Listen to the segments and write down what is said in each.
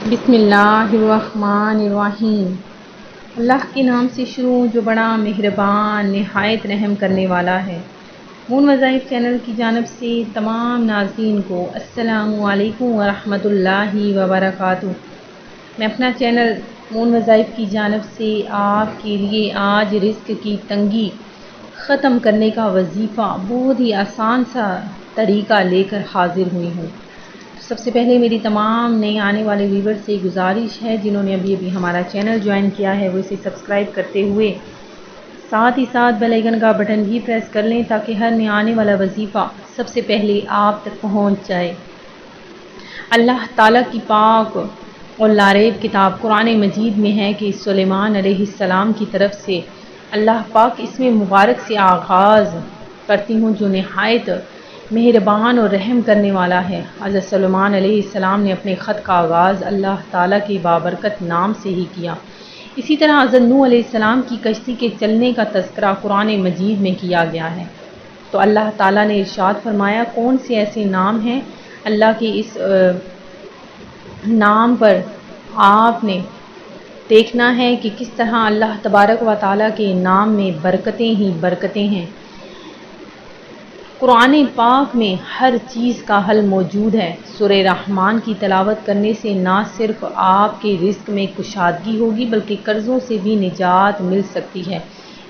بسم اللہ الرحمن الرحیم۔ اللہ کے نام سے شروع جو بڑا مہربان نہایت رحم کرنے والا ہے۔ مون وظائف چینل کی جانب سے تمام ناظرین کو السلام علیکم ورحمۃ اللہ وبرکاتہ۔ میں اپنا چینل مون وظائف کی جانب سے آپ کے لیے آج رزق کی تنگی ختم کرنے کا وظیفہ بہت ہی آسان سا طریقہ لے کر حاضر ہوئی ہوں۔ سب سے پہلے میری تمام نئے آنے والے ویور سے گزارش ہے جنہوں نے ابھی ہمارا چینل جوائن کیا ہے وہ اسے سبسکرائب کرتے ہوئے ساتھ ہی ساتھ بیل آئیکن کا بٹن بھی پریس کر لیں تاکہ ہر نئے آنے والا وظیفہ سب سے پہلے آپ تک پہنچ جائے۔ اللہ تعالیٰ کی پاک اور لاریب کتاب قرآن مجید میں ہے کہ سلیمان علیہ السلام کی طرف سے اللہ پاک اس میں مبارک سے آغاز کرتی ہوں جو نہایت مہربان اور رحم کرنے والا ہے۔ حضرت سلیمان علیہ السلام نے اپنے خط کا آغاز اللہ تعالیٰ کے بابرکت نام سے ہی کیا۔ اسی طرح حضرت نوح علیہ السلام کی کشتی کے چلنے کا تذکرہ قرآن مجید میں کیا گیا ہے۔ تو اللہ تعالیٰ نے ارشاد فرمایا کون سے ایسے نام ہیں اللہ کے اس نام پر آپ نے دیکھنا ہے کہ کس طرح اللہ تبارک و تعالیٰ کے نام میں برکتیں ہی برکتیں ہیں۔ قرآن پاک میں ہر چیز کا حل موجود ہے۔ سورہ رحمان کی تلاوت کرنے سے نہ صرف آپ کے رزق میں کشادگی ہوگی بلکہ قرضوں سے بھی نجات مل سکتی ہے۔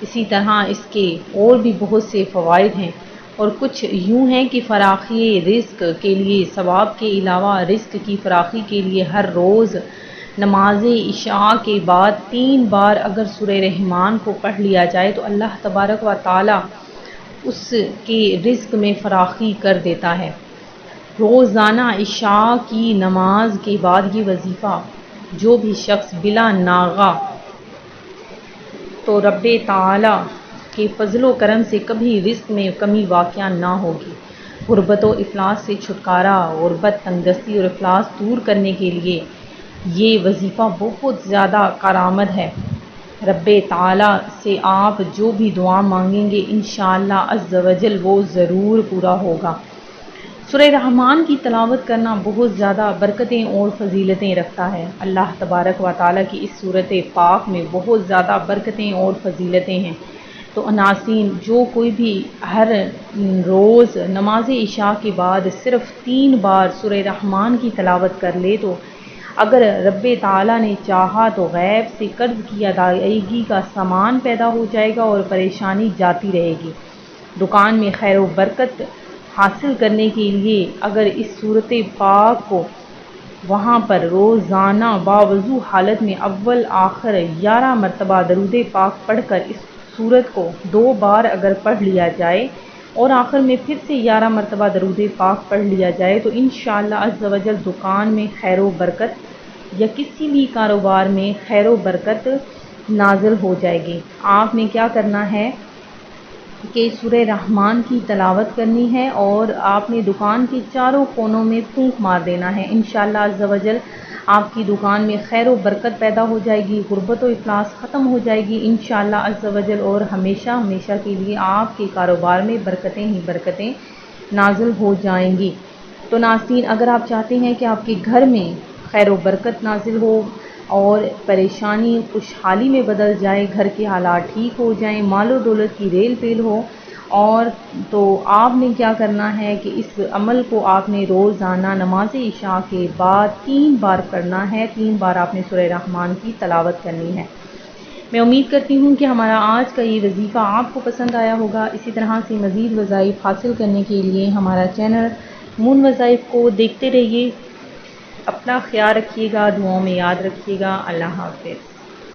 اسی طرح اس کے اور بھی بہت سے فوائد ہیں اور کچھ یوں ہیں کہ فراخی رزق کے لیے ثواب کے علاوہ رزق کی فراخی کے لیے ہر روز نماز عشاء کے بعد 3 بار اگر سورہ رحمان کو پڑھ لیا جائے تو اللہ تبارک و تعالی اس کے رزق میں فراخی کر دیتا ہے۔ روزانہ عشاء کی نماز کے بعد یہ وظیفہ جو بھی شخص بلا ناغہ تو رب تعالی کے فضل و کرم سے کبھی رزق میں کمی واقع نہ ہوگی۔ غربت و افلاس سے چھٹکارا، غربت، تنگدستی اور افلاس دور کرنے کے لیے یہ وظیفہ بہت زیادہ کارآمد ہے۔ رب تعالی سے آپ جو بھی دعا مانگیں گے انشاءاللہ عز و جل وہ ضرور پورا ہوگا۔ سورہ رحمان کی تلاوت کرنا بہت زیادہ برکتیں اور فضیلتیں رکھتا ہے۔ اللہ تبارک و تعالیٰ کی اس صورت پاک میں بہت زیادہ برکتیں اور فضیلتیں ہیں۔ تو ناظرین جو کوئی بھی ہر روز نماز عشاء کے بعد صرف 3 بار سورہ رحمان کی تلاوت کر لے تو اگر رب تعالیٰ نے چاہا تو غیب سے قرض کی ادائیگی کا سامان پیدا ہو جائے گا اور پریشانی جاتی رہے گی۔ دکان میں خیر و برکت حاصل کرنے کے لیے اگر اس صورت پاک کو وہاں پر روزانہ باوضو حالت میں اول آخر 11 مرتبہ درود پاک پڑھ کر اس صورت کو 2 بار اگر پڑھ لیا جائے اور آخر میں پھر سے 11 مرتبہ درود پاک پڑھ لیا جائے تو انشاءاللہ عز و جل دکان میں خیر و برکت یا کسی بھی کاروبار میں خیر و برکت نازل ہو جائے گی۔ آپ نے کیا کرنا ہے کہ سورہ رحمان کی تلاوت کرنی ہے اور آپ نے دکان کے چاروں کونوں میں پھونک مار دینا ہے۔ انشاءاللہ عز و جل آپ کی دکان میں خیر و برکت پیدا ہو جائے گی، غربت و افلاس ختم ہو جائے گی انشاءاللہ عز و جل اور ہمیشہ ہمیشہ کے لیے آپ کے کاروبار میں برکتیں ہی برکتیں نازل ہو جائیں گی۔ تو ناظرین اگر آپ چاہتے ہیں کہ آپ کے گھر میں خیر و برکت نازل ہو اور پریشانی خوشحالی میں بدل جائے، گھر کے حالات ٹھیک ہو جائیں، مال و دولت کی ریل پیل ہو اور تو آپ نے کیا کرنا ہے کہ اس عمل کو آپ نے روزانہ نماز عشاء کے بعد 3 بار کرنا ہے۔ 3 بار آپ نے سورہ رحمان کی تلاوت کرنی ہے۔ میں امید کرتی ہوں کہ ہمارا آج کا یہ وظیفہ آپ کو پسند آیا ہوگا۔ اسی طرح سے مزید وظائف حاصل کرنے کے لیے ہمارا چینل مون وظائف کو دیکھتے رہیے۔ اپنا خیال رکھیے گا، دعاؤں میں یاد رکھیے گا۔ اللہ حافظ۔